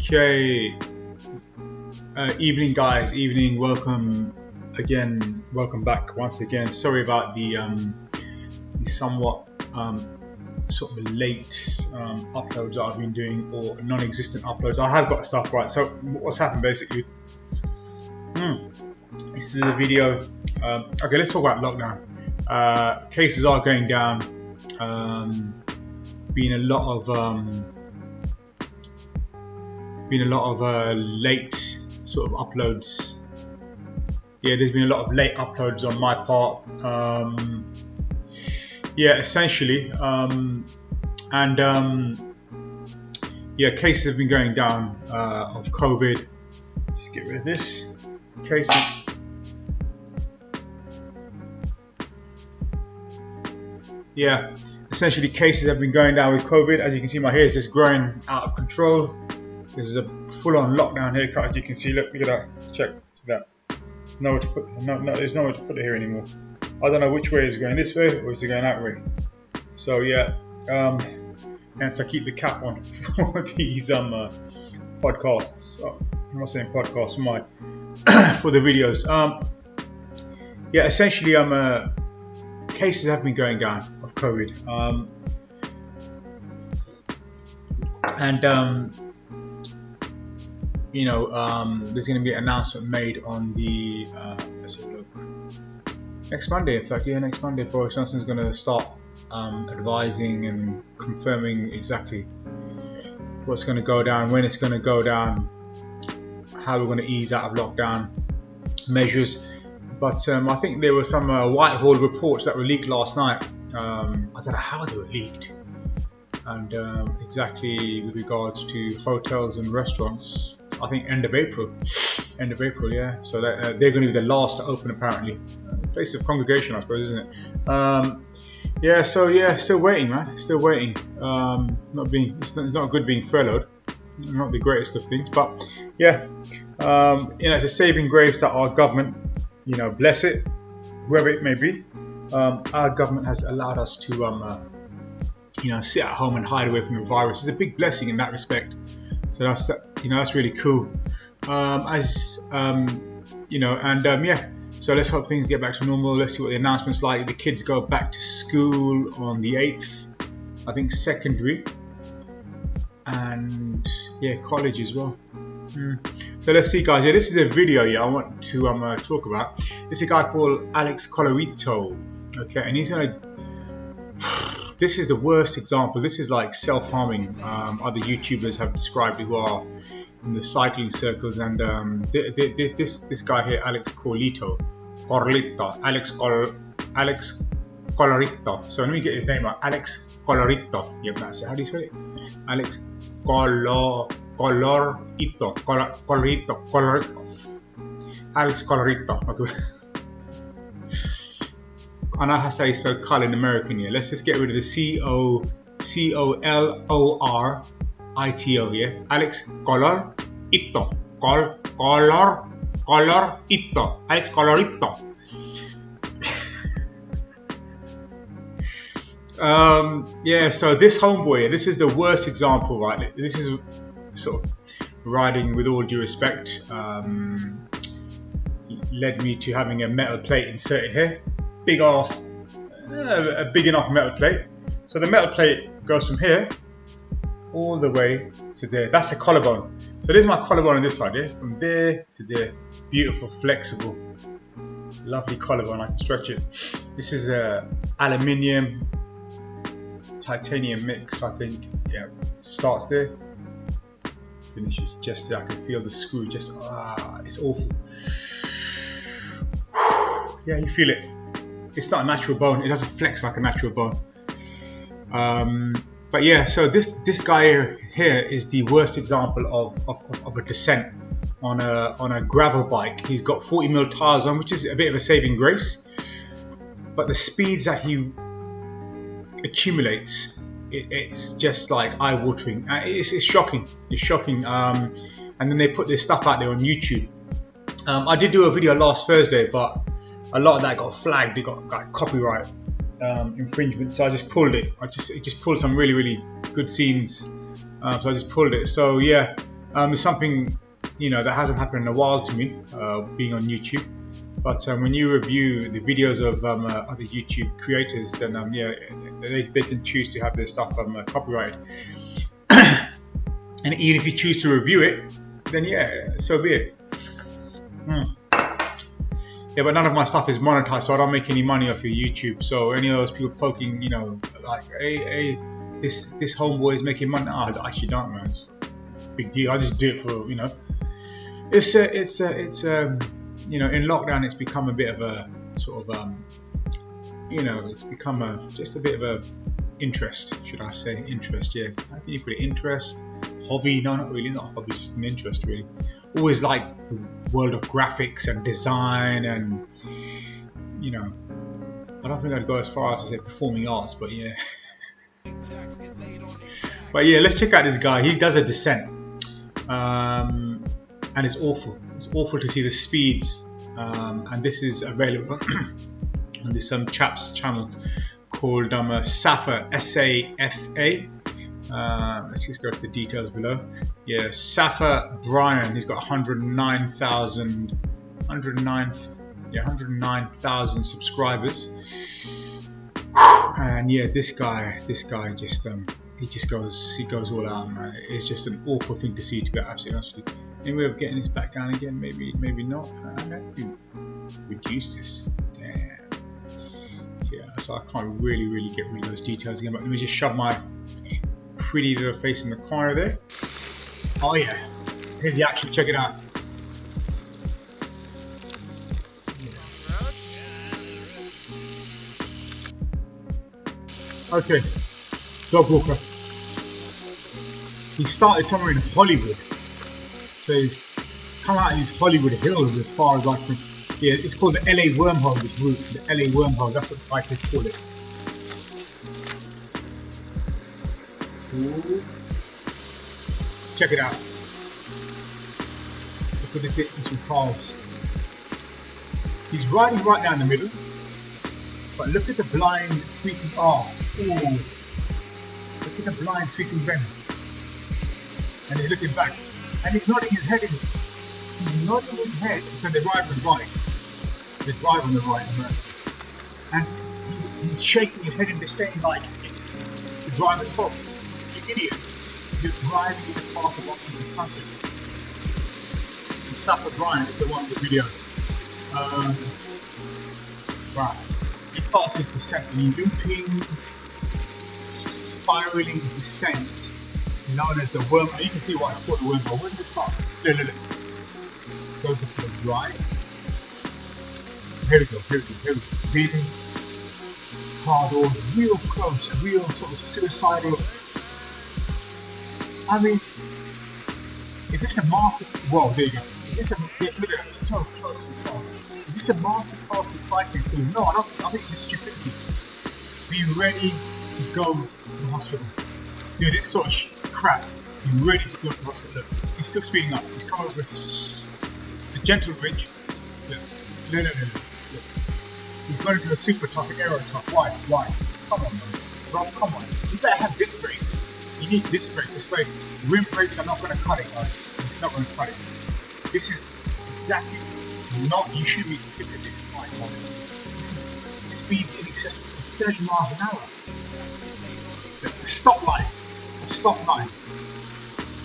Okay, evening guys, evening, welcome back once again. Sorry about the somewhat sort of late uploads that I've been doing, or non-existent uploads. I have got stuff right. So what's happened basically, this is a video, okay, let's talk about lockdown. Cases are going down, been a lot of late sort of uploads. Yeah, there's been a lot of late uploads on my part. Yeah, essentially, yeah, cases have been going down of COVID. Just get rid of this. Cases. Yeah, essentially cases have been going down with COVID. As you can see, my hair is just growing out of control. This is a full-on lockdown haircut, as you can see. Look at that. Check that. Nowhere to put. No, there's nowhere to put it here anymore. I don't know which way is it going, this way or is it going that way. So yeah, hence I keep the cap on for these podcasts. I'm not saying podcasts, for the videos. Yeah, essentially, cases have been going down of COVID, you know, there's going to be an announcement made on the let's have a look. Next Monday, in fact, yeah, next Monday, Boris Johnson's going to start advising and confirming exactly what's going to go down, when it's going to go down, how we're going to ease out of lockdown measures. But I think there were some Whitehall reports that were leaked last night. I don't know how they were leaked. And exactly with regards to hotels and restaurants, I think end of April, yeah. So they're going to be the last to open, apparently. Place of congregation, I suppose, isn't it? Yeah. So yeah, still waiting, man. Still waiting. It's not good being furloughed. Not the greatest of things, but yeah. You know, it's a saving grace that our government, you know, bless it, whoever it may be. Our government has allowed us to, you know, sit at home and hide away from the virus. It's a big blessing in that respect. So that's, you know, that's really cool. You know, and yeah. So let's hope things get back to normal. Let's see what the announcement's like. The kids go back to school on the 8th. I think secondary. And yeah, college as well. So let's see, guys. Yeah, this is a video, yeah, I want to talk about. This is a guy called Alex Colorito. Okay, and he's going to... This is the worst example. This is like self-harming. Other YouTubers have described it, who are in the cycling circles, and this guy here, Alex Colorito, Alex Colorito. So let me get his name out. Alex Colorito. Yep, that's it. How do you spell it? Alex Colorito. Alex Colorito. Okay. I know how to say you spell color in American here. Let's just get rid of the Colorito, yeah? Alex Colorito. Colorito. Alex Colorito. Yeah, so this homeboy, this is the worst example, right? This is sort of riding with all due respect, led me to having a metal plate inserted here. Big ass, a big enough metal plate. So the metal plate goes from here all the way to there. That's a collarbone. So there's my collarbone on this side, yeah? From there to there. Beautiful, flexible, lovely collarbone. I can stretch it. This is a aluminium titanium mix, I think. Yeah, it starts there, finishes just there. I can feel the screw just, it's awful. Yeah, you feel it. It's not a natural bone. It doesn't flex like a natural bone. But yeah, so this guy here is the worst example of a descent on a gravel bike. He's got 40mm tires on, which is a bit of a saving grace. But the speeds that he accumulates, it's just like eye-watering. It's shocking. It's shocking. And then they put this stuff out there on YouTube. I did do a video last Thursday, but a lot of that got flagged. It got copyright infringement. So I just pulled it. It just pulled some really good scenes. So I just pulled it. So yeah, it's something, you know, that hasn't happened in a while to me, being on YouTube. But when you review the videos of other YouTube creators, then yeah, they can choose to have their stuff copyrighted. And even if you choose to review it, then yeah, so be it. Yeah, but none of my stuff is monetized, so I don't make any money off your YouTube. So any of those people poking, you know, like, hey, this homeboy is making money. I actually don't, man. It's a big deal. I just do it for, you know. It's you know, in lockdown, it's become a bit of a sort of you know, it's become just a bit of a interest, should I say? Interest, yeah. How can you put it? Interest, hobby? No, not really. Not hobby, just an interest, really. Always like the world of graphics and design, and you know, I don't think I'd go as far as to say performing arts, but yeah. But yeah, let's check out this guy. He does a descent, and it's awful. It's awful to see the speeds, and this is available on this chap's channel called Safa, S-A-F-A. Let's just go to the details below. Yeah, Safa Brian. He's got 109,000 subscribers. And yeah, this guy just he goes all out, man. It's just an awful thing to see, to be absolutely honest with you. Any way of getting this back down again? Maybe not. I have to reduce this. Damn. Yeah, so I can't really get rid of those details again. But let me just shove my pretty little face in the corner there. Oh yeah, here's the action. Check it out. Okay, dog walker. He started somewhere in Hollywood, so he's come out in these Hollywood hills as far as I can. Yeah, it's called the LA Wormhole. This route, the LA Wormhole. That's what cyclists call it. Ooh. Check it out. Look at the distance from cars. He's riding right down the middle, but look at the blind sweeping off. Ooh. Look at the blind sweeping bends. And he's looking back. And he's nodding his head in. He's nodding his head. So they ride on the right. They drive on the right. And he's shaking his head in disdain like it's the driver's fault. You idiot. You're driving in the path of the country. And Safa Brian is the one with the video. Right. He starts his descent, looping, spiraling descent, known as the wormhole. You can see why it's called the wormhole. Where does it start? Look. Goes up to the right. Here we go. Bins, car doors, real close, real sort of suicidal. I mean, is this a master? Whoa, there you go. Is this a? Look at it, so close to the car. Is this a master class in cycling skills? No, I think it's just stupidity. Be ready to go to the hospital. Do this sort of crap. Be ready to go to the hospital. Look, he's still speeding up. He's coming over a gentle ridge. Look. Look. He's going to do a super tough aero top. Why? Come on, man. Bro, come on. You better have disc brakes. You need disc brakes. It's like rim brakes are not going to cut it, guys. It's not going to cut it. This is exactly not. You should be looking at this. Like, this is speeds in excess of 30 miles an hour. The stop line.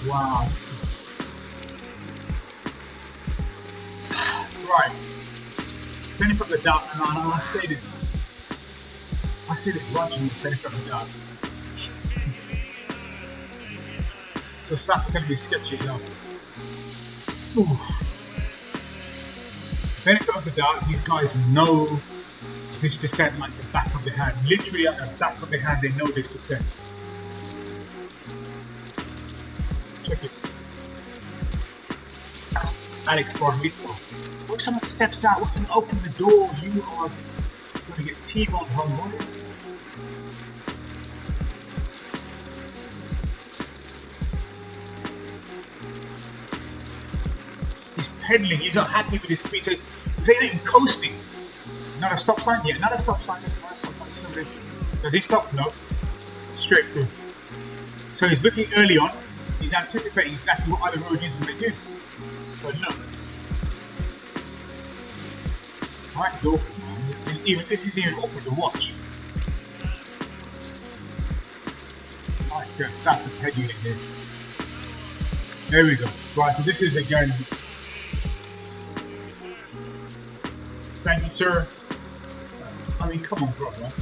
Wow, this is right. Benefit of the doubt, and I say this grudgingly, the benefit of the doubt. So Safa's going to be sketchy as hell. Benefit of the doubt, these guys know this descent like the back of their hand. Literally at the back of their hand, they know this descent. Check it. Alex Bormito. What if someone steps out? What if someone opens the door? You are going to get T-boned, homeboy. He's pedaling. He's not happy with his speed. So he's not even coasting. Not a stop sign? Yeah, not a stop sign. Not a stop sign. Somebody. Does he stop? No. Straight through. So he's looking early on. He's anticipating exactly what other road users may do. But look. That is awful, man. This is even awful to watch. I got sap his head unit here. There we go. Right, so this is again. Thank you, sir. I mean, come on, bro, man.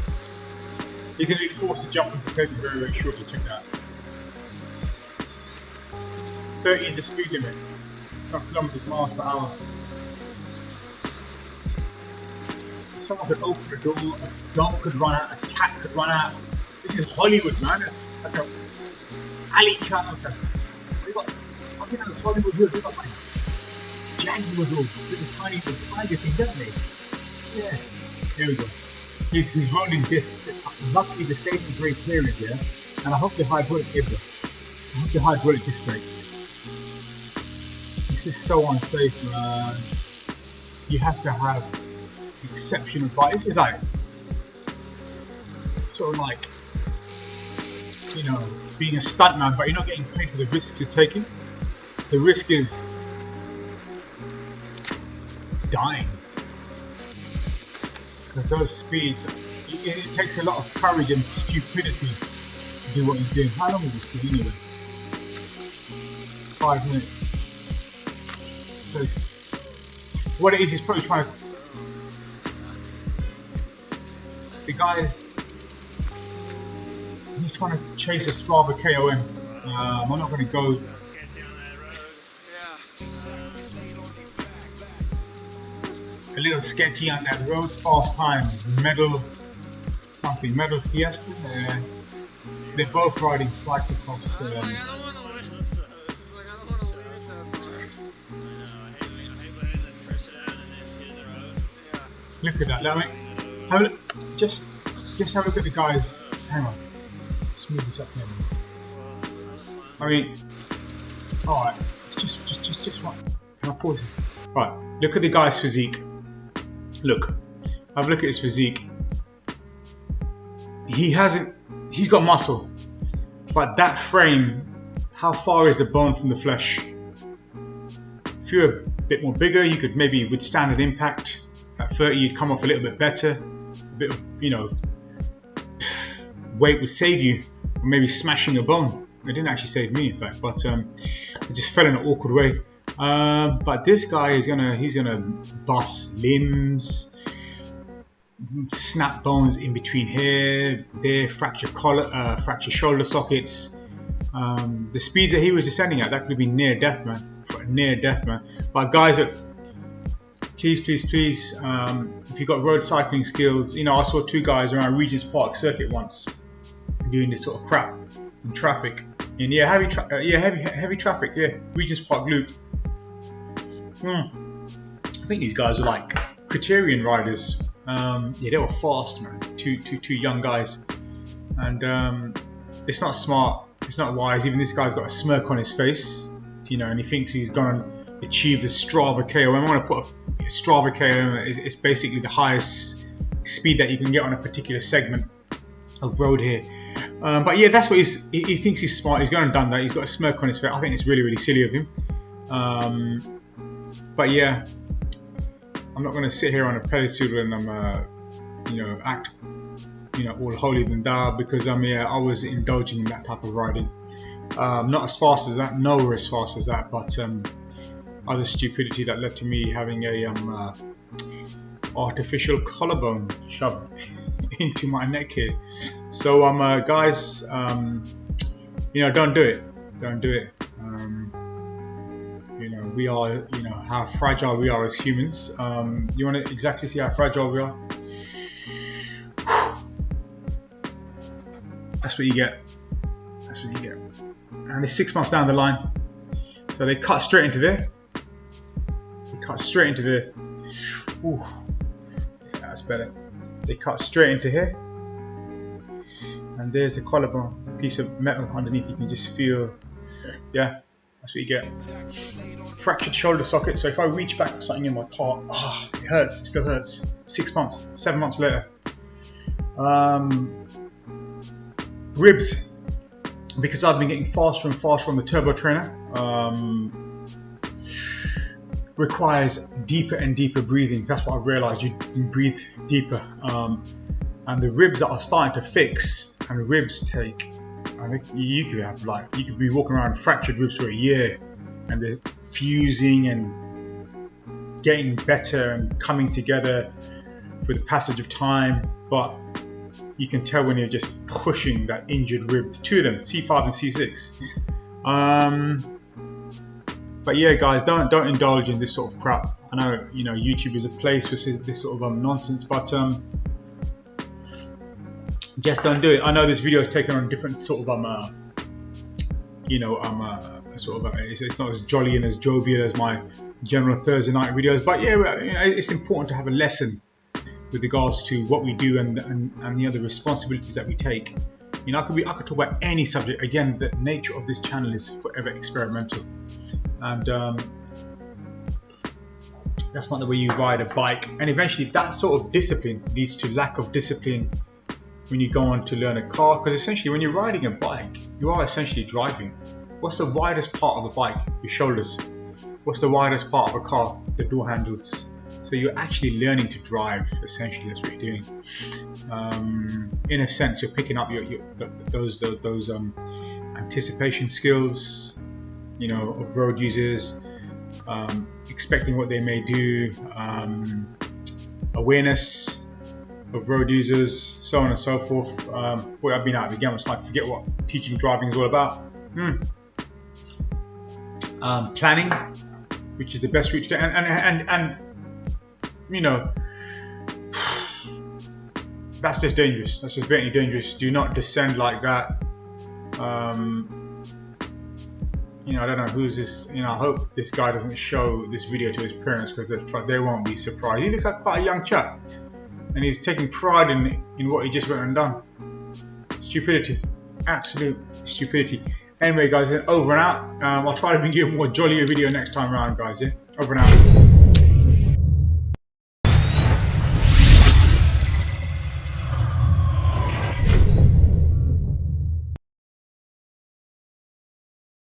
He's going to be forced to jump into paper very, very shortly. Check that out. 30 is the speed limit. 12 kilometers miles per hour. Someone could open the door, a dog could run out, a cat could run out. This is Hollywood, man. Like a alley cat. They got, I've been on the Hollywood Hills, they got like jaguars or little tiny little tiger things, haven't they? Yeah. There we go. He's rolling this. Luckily, the saving grace here is here, and I hope the hydraulic disc brakes. This is so unsafe, man. You have to have exceptional bike. This is like sort of like, you know, being a stuntman, but you're not getting paid for the risks you're taking. The risk is dying, because those speeds, it takes a lot of courage and stupidity to do what he's doing. How long is this thing anyway? 5 minutes. So what it is, he's probably trying to. The guy is. He's trying to chase a Strava KOM. I'm not going to go. A little sketchy on that road. Fast times. Medal Fiesta. They're both riding cyclocross. Look at that. Let me have a look. Just have a look at the guys. Hang on. Just move this up here. I mean, all right. Just one. Can I pause it? Right. Look at the guy's physique. Look. Have a look at his physique. He's got muscle, but that frame, how far is the bone from the flesh? If you're a bit more bigger, you could maybe withstand an impact. At 30, you'd come off a little bit better. A bit of, you know, weight would save you, or maybe smashing a bone. It didn't actually save me, in fact, but it just fell in an awkward way. But this guy is he's gonna bust limbs, snap bones in between here, there, fracture shoulder sockets. The speeds that he was descending at, that could have been near death, man. But guys, please, if you've got road cycling skills, you know, I saw 2 guys around Regent's Park Circuit once doing this sort of crap in traffic. And heavy traffic, Regent's Park Loop. I think these guys were like criterion riders. They were fast, man. Two young guys, and it's not smart, it's not wise. Even this guy's got a smirk on his face, you know, and he thinks he's gonna achieve the Strava KOM. I'm gonna put a Strava KOM. It's basically the highest speed that you can get on a particular segment of road here. But yeah, that's what he thinks he's smart. He's gone and done that. He's got a smirk on his face. I think it's really, really silly of him. But yeah, I'm not going to sit here on a pedestal and act, all holier than thou, because I was indulging in that type of riding. Not as fast as that, nowhere as fast as that, but other stupidity that led to me having a artificial collarbone shoved into my neck here. So guys, don't do it. We are, how fragile we are as humans. You want to exactly see how fragile we are? That's what you get. And it's 6 months down the line. So they cut straight into there. Ooh, yeah, that's better. They cut straight into here. And there's the collarbone, a piece of metal underneath. You can just feel, That's what you get. Fractured shoulder socket. So if I reach back for something in my car, it hurts. It still hurts. 6 months, 7 months later. Ribs. Because I've been getting faster and faster on the turbo trainer. Requires deeper and deeper breathing. That's what I've realized. You breathe deeper. And the ribs that are starting to fix, and ribs take, I think you could be walking around fractured ribs for a year, and they're fusing and getting better and coming together for the passage of time. But you can tell when you're just pushing that injured rib, to them, C5 and C6. But yeah, guys, don't indulge in this sort of crap. I know, you know, YouTube is a place for this sort of nonsense, but just don't do it. I know this video is taken on a different sort of it's not as jolly and as jovial as my general Thursday night videos, but yeah, you know, it's important to have a lesson with regards to what we do and the other responsibilities that we take. You know, I could talk about any subject. Again, the nature of this channel is forever experimental, and that's not the way you ride a bike. And eventually, that sort of discipline leads to lack of discipline when you go on to learn a car, because essentially when you're riding a bike, you are essentially driving. What's the widest part of a bike? Your shoulders. What's the widest part of a car? The door handles. So you're actually learning to drive, essentially. That's what you're doing. In a sense, you're picking up those anticipation skills, you know, of road users, expecting what they may do, awareness of road users, so on and so forth. Boy, I've been out of the game. I'm starting to forget what teaching driving is all about. Planning, which is the best route to, and you know, that's just dangerous. That's just blatantly dangerous. Do not descend like that. You know, I don't know who's this. You know, I hope this guy doesn't show this video to his parents, because they won't be surprised. He looks like quite a young chap, and he's taking pride in what he just went and done. Stupidity, absolute stupidity. Anyway, guys, over and out. I'll try to bring you a more jollier video next time around, guys. Yeah, over and out.